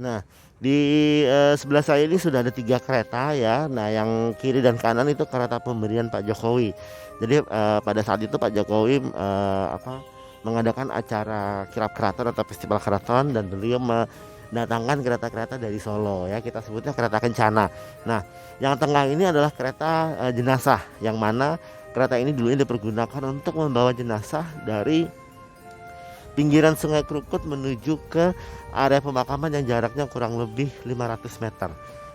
Nah, di sebelah saya ini sudah ada 3 kereta ya. Nah, yang kiri dan kanan itu kereta pemberian Pak Jokowi. Jadi pada saat itu Pak Jokowi mengadakan acara kirap keraton atau festival keraton, dan beliau mendatangkan kereta-kereta dari Solo ya. Kita sebutnya kereta kencana. Nah, yang tengah ini adalah kereta jenazah, yang mana kereta ini dulunya dipergunakan untuk membawa jenazah dari pinggiran Sungai Krukut menuju ke area pemakaman yang jaraknya kurang lebih 500 meter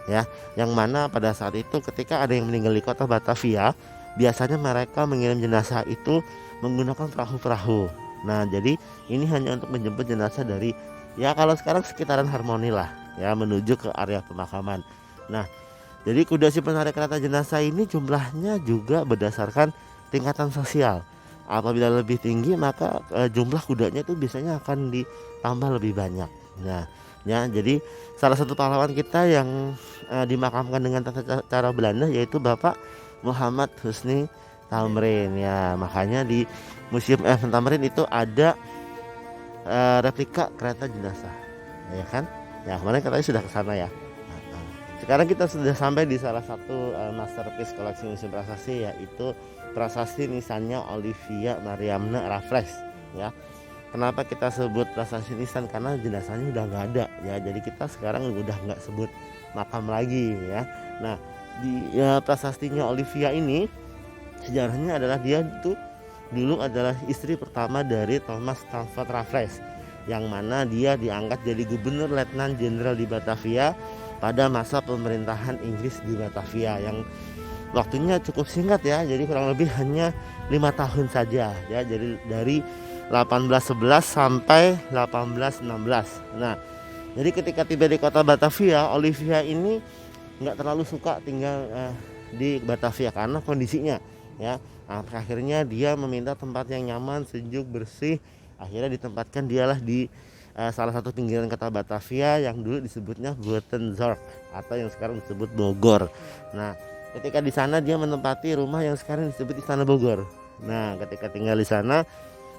ya, yang mana pada saat itu ketika ada yang meninggal di kota Batavia, biasanya mereka mengirim jenazah itu menggunakan perahu-perahu. Nah, jadi ini hanya untuk menjemput jenazah dari, ya kalau sekarang sekitaran Harmoni lah ya, menuju ke area pemakaman. Nah, jadi kuda si penarik kereta jenazah ini jumlahnya juga berdasarkan tingkatan sosial. Apabila lebih tinggi maka jumlah kudanya itu biasanya akan ditambah lebih banyak. Nah, ya jadi salah satu pahlawan kita yang dimakamkan dengan tata cara Belanda yaitu Bapak Muhammad Husni Tamrin ya. Makanya di Museum Van Tamrin itu ada replika kereta jenazah. Ya kan? Ya, kemarin katanya sudah ke sana ya. Sekarang kita sudah sampai di salah satu masterpiece koleksi Museum Prasasti, yaitu prasasti nisannya Olivia Mariamne Raffles ya. Kenapa kita sebut prasasti nisan? Karena jenazahnya udah nggak ada ya, jadi kita sekarang udah nggak sebut makam lagi ya. Nah, di prasastinya Olivia ini sejarahnya adalah dia itu dulu adalah istri pertama dari Thomas Stamford Raffles, yang mana dia diangkat jadi gubernur letnan jenderal di Batavia pada masa pemerintahan Inggris di Batavia, yang waktunya cukup singkat ya, jadi kurang lebih hanya 5 tahun saja ya, jadi dari 1811 sampai 1816. Nah, jadi ketika tiba di kota Batavia, Olivia ini nggak terlalu suka tinggal di Batavia karena kondisinya ya. Nah, akhirnya dia meminta tempat yang nyaman, sejuk, bersih. Akhirnya ditempatkan dialah di salah satu pinggiran kota Batavia yang dulu disebutnya Buitenzorg atau yang sekarang disebut Bogor. Nah, ketika di sana dia menempati rumah yang sekarang disebut Istana Bogor. Nah, ketika tinggal di sana,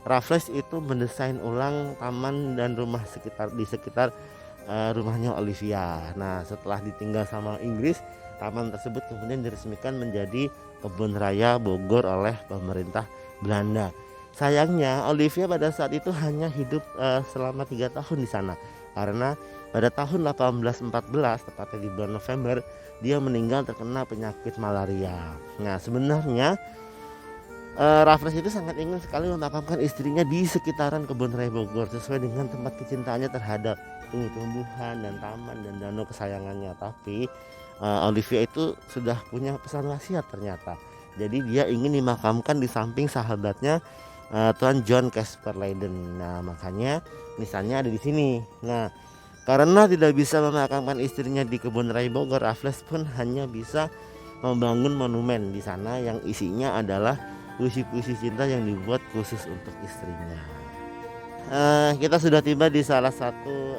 Raffles itu mendesain ulang taman dan rumah sekitar rumahnya Olivia. Nah, setelah ditinggal sama Inggris, taman tersebut kemudian diresmikan menjadi Kebun Raya Bogor oleh pemerintah Belanda. Sayangnya Olivia pada saat itu hanya hidup selama 3 tahun di sana, karena pada tahun 1814, tepatnya di bulan November, dia meninggal terkena penyakit malaria. Nah, sebenarnya Raffles itu sangat ingin sekali memakamkan istrinya di sekitaran Kebun Raya Bogor sesuai dengan tempat kecintaannya terhadap tumbuhan dan taman dan danau kesayangannya. Tapi Olivia itu sudah punya pesan wasiat ternyata. Jadi dia ingin dimakamkan di samping sahabatnya Tuan John Casper Leiden. Nah, makanya misalnya ada di sini. Nah, karena tidak bisa memakamkan istrinya di Kebun Raya Bogor, Raffles pun hanya bisa membangun monumen di sana yang isinya adalah puisi-puisi cinta yang dibuat khusus untuk istrinya. Kita sudah tiba di salah satu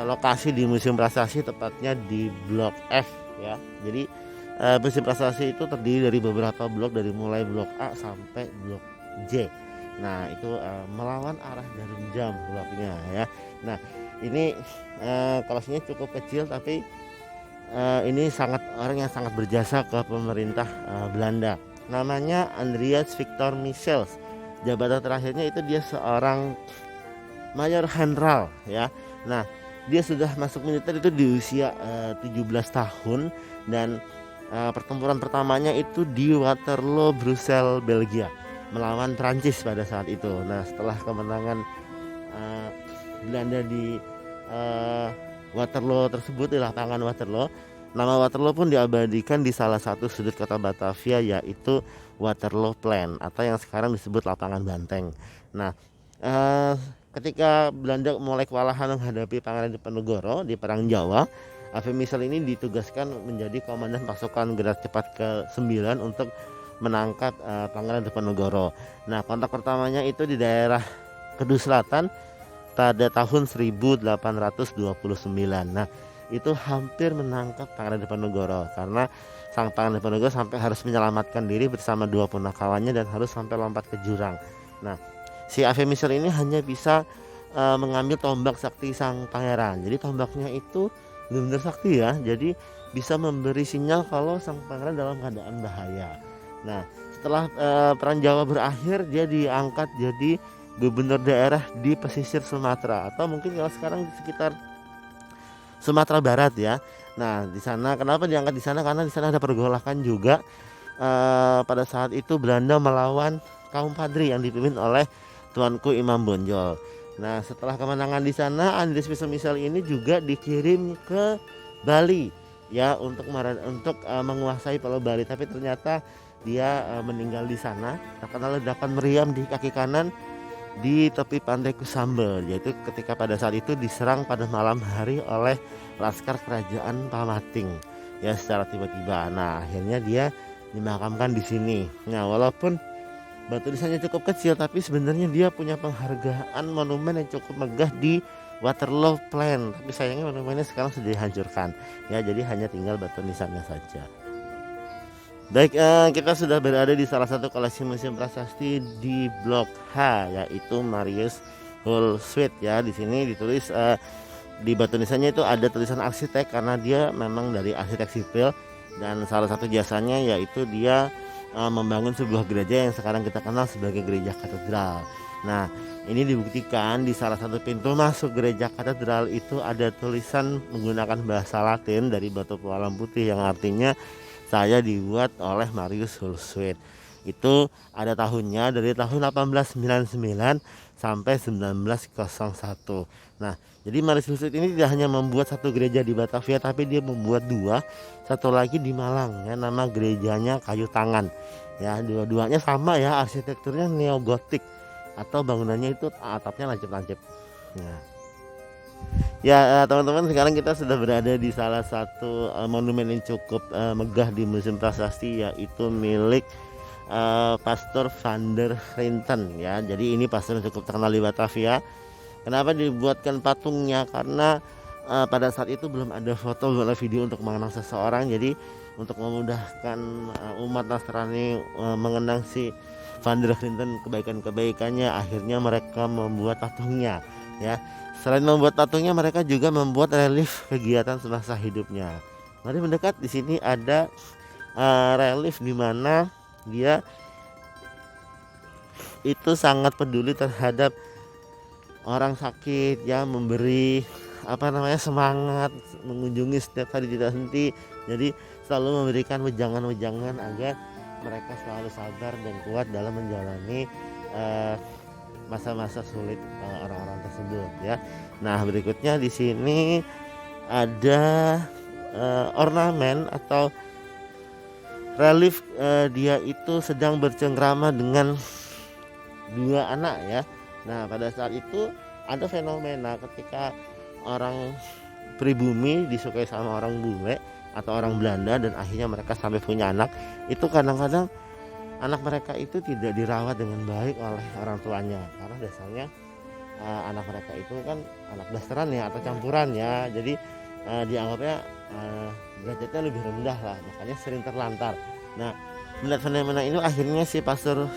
lokasi di Museum Prasasti, tepatnya di Blok F ya. Jadi Museum Prasasti itu terdiri dari beberapa blok, dari mulai blok A sampai blok J. Nah, itu melawan arah jarum jam bloknya ya. Nah, ini kolosinya cukup kecil, tapi ini sangat orang yang sangat berjasa ke pemerintah Belanda. Namanya Andreas Victor Michels. Jabatan terakhirnya itu dia seorang mayor jenderal ya. Nah, dia sudah masuk militer itu di usia 17 tahun, dan pertempuran pertamanya itu di Waterloo, Brussels, Belgia, melawan Prancis pada saat itu. Nah, setelah kemenangan Belanda di Waterloo tersebut, di lapangan Waterloo, nama Waterloo pun diabadikan di salah satu sudut kota Batavia, yaitu Waterloo Plain atau yang sekarang disebut lapangan Banteng. Nah, ketika Belanda mulai kewalahan menghadapi Pangeran Diponegoro di Perang Jawa, Ave Misal ini ditugaskan menjadi komandan pasukan gerak cepat ke-9 untuk menangkap Pangeran Diponegoro. Nah, kontak pertamanya itu di daerah Kedu Selatan pada tahun 1829. Nah, itu hampir menangkap Pangeran Diponegoro karena sang Pangeran Diponegoro sampai harus menyelamatkan diri bersama 2 punakawannya dan harus sampai lompat ke jurang. Nah, si Ave Misal ini hanya bisa mengambil tombak sakti sang pangeran. Jadi tombaknya itu benar-benar sakti ya. Jadi bisa memberi sinyal kalau sang pangeran dalam keadaan bahaya. Nah, setelah perang Jawa berakhir, dia diangkat jadi gubernur daerah di pesisir Sumatera, atau mungkin kalau sekarang di sekitar Sumatera Barat ya. Nah, di sana kenapa diangkat di sana? Karena di sana ada pergolakan juga. Pada saat itu Belanda melawan kaum Padri yang dipimpin oleh Tuanku Imam Bonjol. Nah, setelah kemenangan di sana, Andries Misal ini juga dikirim ke Bali ya untuk menguasai Pulau Bali, tapi ternyata dia meninggal di sana terkena ledakan meriam di kaki kanan di tepi pantai Kusambel, yaitu ketika pada saat itu diserang pada malam hari oleh laskar kerajaan Pamating ya secara tiba-tiba. Nah, akhirnya dia dimakamkan di sini. Nah, walaupun batu nisannya cukup kecil, tapi sebenarnya dia punya penghargaan monumen yang cukup megah di Waterloo Plain. Tapi sayangnya monumennya sekarang sudah dihancurkan ya, jadi hanya tinggal batu nisannya saja. Baik, kita sudah berada di salah satu koleksi museum prasasti di Blok H, yaitu Marius Hall Suite ya. Di sini ditulis di batu nisannya itu ada tulisan arsitek karena dia memang dari arsitek sipil, dan salah satu jasanya yaitu dia membangun sebuah gereja yang sekarang kita kenal sebagai gereja katedral. Nah, ini dibuktikan di salah satu pintu masuk gereja katedral itu ada tulisan menggunakan bahasa Latin dari batu pewalam putih yang artinya saya dibuat oleh Marius Hall Suite. Itu ada tahunnya dari tahun 1899 sampai 1901. Nah, jadi Marius Hall Suite ini tidak hanya membuat satu gereja di Batavia, tapi dia membuat dua, satu lagi di Malang ya, nama gerejanya Kayu Tangan. Ya, dua-duanya sama ya, arsitekturnya neogotik atau bangunannya itu atapnya lancip-lancip. Nah, ya teman-teman, sekarang kita sudah berada di salah satu monumen yang cukup megah di Museum Prasasti, yaitu milik Pastor van der Grinten ya. Jadi ini pastor yang cukup terkenal di Batavia. Kenapa dibuatkan patungnya? Karena pada saat itu belum ada foto, belum ada video untuk mengenang seseorang. Jadi untuk memudahkan umat Nasrani mengenang si van der Grinten, kebaikan-kebaikannya, akhirnya mereka membuat patungnya ya. Selain membuat patungnya, mereka juga membuat relief kegiatan semasa hidupnya. Mari mendekat. Di sini ada relief di mana dia itu sangat peduli terhadap orang sakit ya, memberi semangat, mengunjungi setiap hari tidak henti. Jadi selalu memberikan wejangan-wejangan agar mereka selalu sabar dan kuat dalam menjalani masa-masa sulit orang-orang tersebut ya. Nah, berikutnya di sini ada ornamen atau relief, dia itu sedang bercengkrama dengan dua anak ya. Nah, pada saat itu ada fenomena ketika orang pribumi disukai sama orang bule atau orang Belanda, dan akhirnya mereka sampai punya anak. Itu kadang-kadang anak mereka itu tidak dirawat dengan baik oleh orang tuanya, karena dasarnya anak mereka itu kan anak blasteran ya atau campuran ya. Jadi dianggapnya derajatnya lebih rendah lah, makanya sering terlantar. Nah, melihat fenomena ini akhirnya si Pastor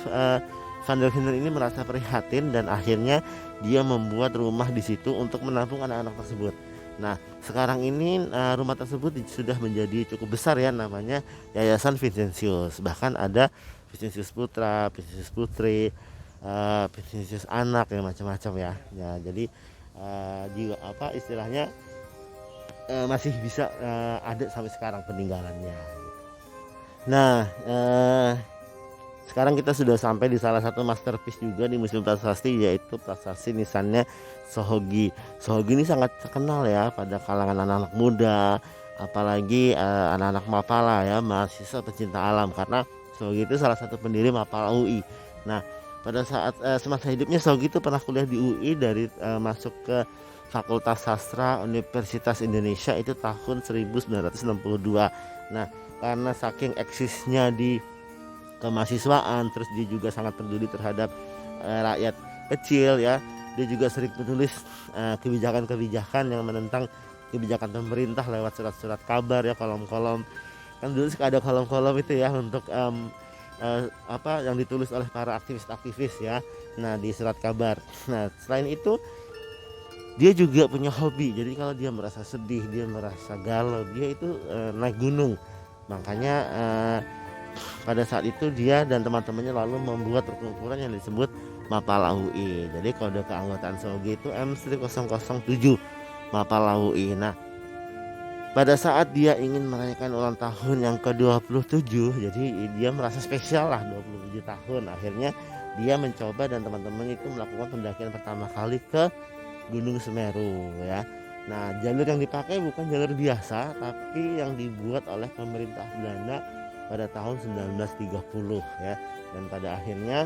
van der Grinten ini merasa prihatin, dan akhirnya dia membuat rumah di situ untuk menampung anak-anak tersebut. Nah, sekarang ini rumah tersebut sudah menjadi cukup besar ya, namanya Yayasan Vincentius. Bahkan ada Vincentius Putra, Vincentius Putri, Vincentius anak, yang macam-macam ya. Ya, jadi juga istilahnya masih bisa ada sampai sekarang peninggalannya. Nah, sekarang kita sudah sampai di salah satu masterpiece juga di Museum Prasasti, yaitu prasasti nisannya Sohogi. Sohogi ini sangat terkenal ya pada kalangan anak-anak muda, apalagi anak-anak Mapala ya, mahasiswa pecinta alam, karena Sohogi itu salah satu pendiri Mapala UI. Nah, pada saat semasa hidupnya Sohogi itu pernah kuliah di UI dari masuk ke Fakultas Sastra Universitas Indonesia itu tahun 1962. Nah, karena saking eksisnya di kemahasiswaan, terus dia juga sangat peduli terhadap rakyat kecil ya. Dia juga sering menulis kebijakan-kebijakan yang menentang kebijakan pemerintah lewat surat-surat kabar ya, kolom-kolom. Kan dulu ada kolom-kolom itu ya untuk yang ditulis oleh para aktivis-aktivis ya. Nah, di surat kabar. Nah, selain itu dia juga punya hobi. Jadi kalau dia merasa sedih, dia merasa galau, dia itu naik gunung. Makanya pada saat itu dia dan teman-temannya lalu membuat ukuran yang disebut Mapalahui. Jadi kode keanggotaan Sohogi itu M-007 Mapalahui. Nah, pada saat dia ingin merayakan ulang tahun yang ke-27, jadi dia merasa spesial lah 27 tahun. Akhirnya dia mencoba dan teman-teman itu melakukan pendakian pertama kali ke Gunung Semeru ya. Nah, jalur yang dipakai bukan jalur biasa, tapi yang dibuat oleh pemerintah Belanda pada tahun 1930 ya. Dan pada akhirnya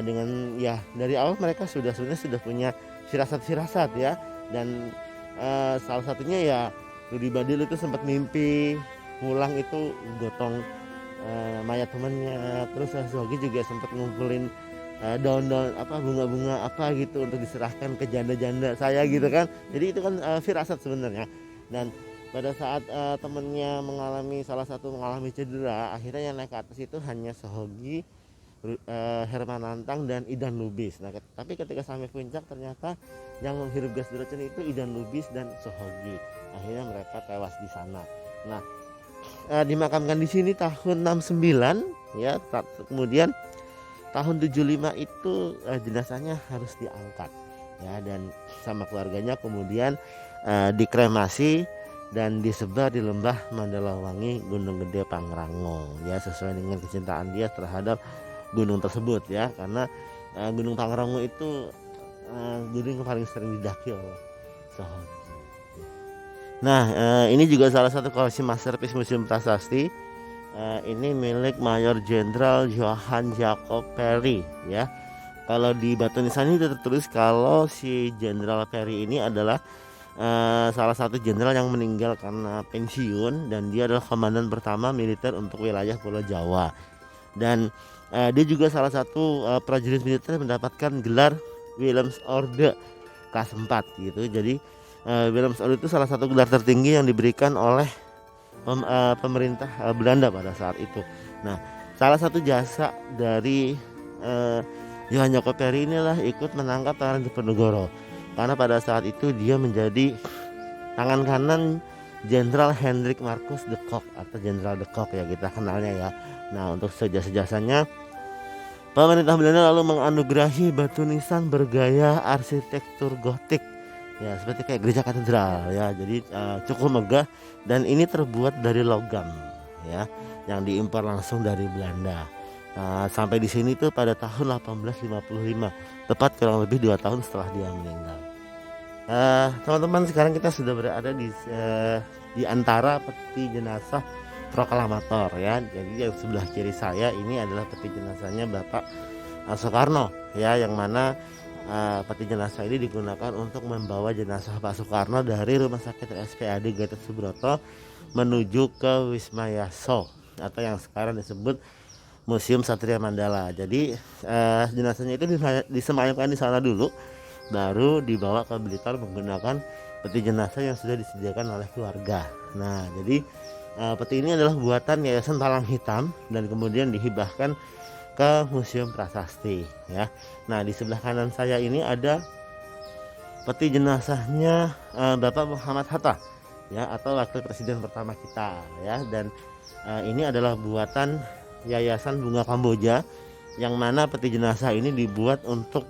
dengan ya dari awal mereka sebenarnya sudah punya firasat-firasat ya. Dan salah satunya ya Rudi Badil itu sempat mimpi pulang itu gotong mayat temannya. Terus Sohogi juga sempat ngumpulin daun-daun bunga-bunga gitu untuk diserahkan ke janda-janda saya gitu kan. Jadi itu kan firasat sebenarnya. Dan pada saat temennya salah satu mengalami cedera, akhirnya yang naik ke atas itu hanya Sohogi, Herman Nantang dan Idan Lubis. Nah, tapi ketika sampai puncak ternyata yang menghirup gas beracun itu Idan Lubis dan Sohogi. Akhirnya mereka tewas di sana. Nah, dimakamkan di sini tahun 69 ya. Kemudian tahun 75 itu jenazahnya harus diangkat ya, dan sama keluarganya kemudian dikremasi dan disebar di lembah Mandalawangi Gunung Gede Pangrango ya, sesuai dengan kecintaan dia terhadap gunung tersebut ya, karena Gunung Pangrango itu gunung yang paling sering didaki oleh Sohogi. Nah, ini juga salah satu koleksi masterpiece Museum Prasasti. Ini milik Mayor Jenderal Johann Jacob Perry ya. Kalau di batu nisan itu tertulis kalau si Jenderal Perry ini adalah salah satu jenderal yang meninggal karena pensiun, dan dia adalah komandan pertama militer untuk wilayah Pulau Jawa. Dan dia juga salah satu prajurit militer yang mendapatkan gelar Willemsorde kelas 4 gitu. Jadi Willemsorde itu salah satu gelar tertinggi yang diberikan oleh pemerintah Belanda pada saat itu. Nah, salah satu jasa dari Johann Jacob Perry inilah ikut menangkap Pangeran Diponegoro, karena pada saat itu dia menjadi tangan kanan Jenderal Hendrik Marcus de Kock atau Jenderal de Kock ya kita kenalnya ya. Nah, untuk jasa-jasanya pemerintah Belanda lalu menganugerahi batu nisan bergaya arsitektur gotik ya, seperti kayak gereja katedral ya. Jadi cukup megah, dan ini terbuat dari logam ya, yang diimpor langsung dari Belanda. Sampai di sini tuh pada tahun 1855, tepat kurang lebih 2 tahun setelah dia meninggal. Teman-teman, sekarang kita sudah berada di antara peti jenazah proklamator ya. Jadi yang sebelah kiri saya ini adalah peti jenazahnya Bapak Soekarno ya, yang mana peti jenazah ini digunakan untuk membawa jenazah Pak Soekarno dari Rumah Sakit RSPAD Gatot Subroto menuju ke Wisma Yaso atau yang sekarang disebut Museum Satria Mandala. Jadi jenazahnya itu disemayamkan di sana dulu, baru dibawa ke Blitar menggunakan peti jenazah yang sudah disediakan oleh keluarga. Nah, jadi peti ini adalah buatan Yayasan Talang Hitam dan kemudian dihibahkan ke Museum Prasasti ya. Nah, di sebelah kanan saya ini ada peti jenazahnya Bapak Muhammad Hatta ya, atau wakil presiden pertama kita ya. Dan ini adalah buatan Yayasan Bunga Kamboja, yang mana peti jenazah ini dibuat untuk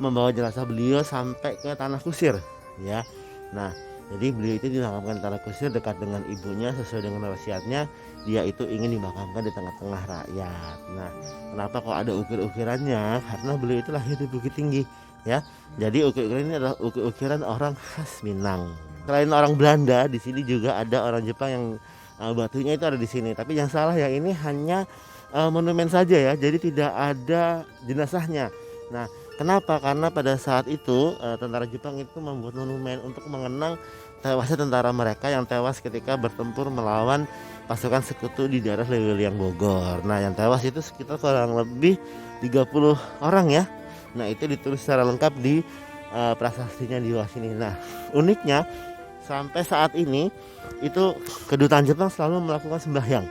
membawa jenazah beliau sampai ke Tanah Kusir ya. Nah, jadi beliau itu dimakamkan di Tanah Kusir dekat dengan ibunya sesuai dengan wasiatnya. Dia itu ingin dimakamkan di tengah-tengah rakyat. Nah, kenapa kok ada ukir-ukirannya? Karena beliau itu lahir di Bukit Tinggi ya. Jadi ukir-ukiran ini adalah ukir-ukiran orang khas Minang. Selain orang Belanda, di sini juga ada orang Jepang yang batunya itu ada di sini. Tapi yang salah yang ini hanya monumen saja ya. Jadi tidak ada jenazahnya. Nah, kenapa? Karena pada saat itu tentara Jepang itu membuat monumen untuk mengenang tewasnya tentara mereka yang tewas ketika bertempur melawan pasukan sekutu di daerah Lewiliang Bogor. Nah, yang tewas itu sekitar kurang lebih 30 orang ya. Nah, itu ditulis secara lengkap di prasastinya di bawah sini. Nah, uniknya sampai saat ini itu kedutaan Jepang selalu melakukan sembahyang.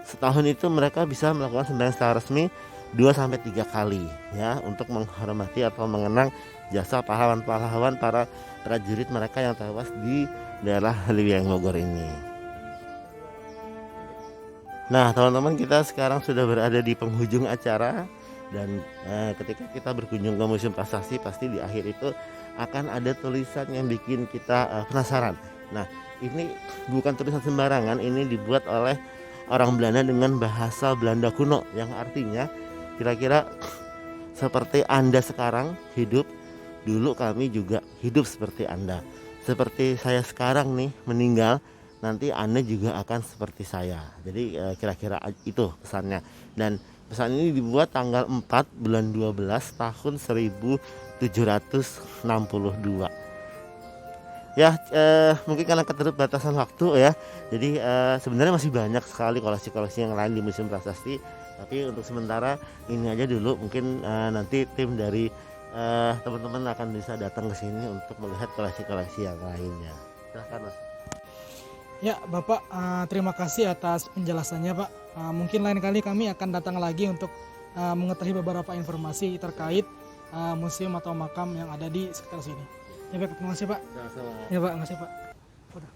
Setahun itu mereka bisa melakukan sembahyang secara resmi 2 sampai 3 kali ya untuk menghormati atau mengenang jasa pahlawan-pahlawan para prajurit mereka yang tewas di daerah Liwiang Bogor ini. Nah, teman-teman, kita sekarang sudah berada di penghujung acara dan ketika kita berkunjung ke Museum Prasasti, pasti di akhir itu akan ada tulisan yang bikin kita penasaran. Nah, ini bukan tulisan sembarangan, ini dibuat oleh orang Belanda dengan bahasa Belanda kuno yang artinya kira-kira seperti Anda sekarang hidup, dulu kami juga hidup seperti Anda. Seperti saya sekarang nih meninggal, nanti Anda juga akan seperti saya. Jadi kira-kira itu pesannya. Dan pesan ini dibuat tanggal 4 bulan 12 tahun 1762. Ya, mungkin karena keterbatasan waktu ya. Jadi sebenarnya masih banyak sekali koleksi-koleksi yang lain di Museum Prasasti. Tapi untuk sementara ini aja dulu. Mungkin nanti tim dari teman-teman akan bisa datang ke sini untuk melihat koleksi-koleksi yang lainnya. Silahkan, Mas. Ya, Bapak, terima kasih atas penjelasannya, Pak. Mungkin lain kali kami akan datang lagi untuk mengetahui beberapa informasi terkait museum atau makam yang ada di sekitar sini. Ya, Pak, terima kasih, Pak. Sama-sama. Ya, Pak, terima kasih, Pak. Udah.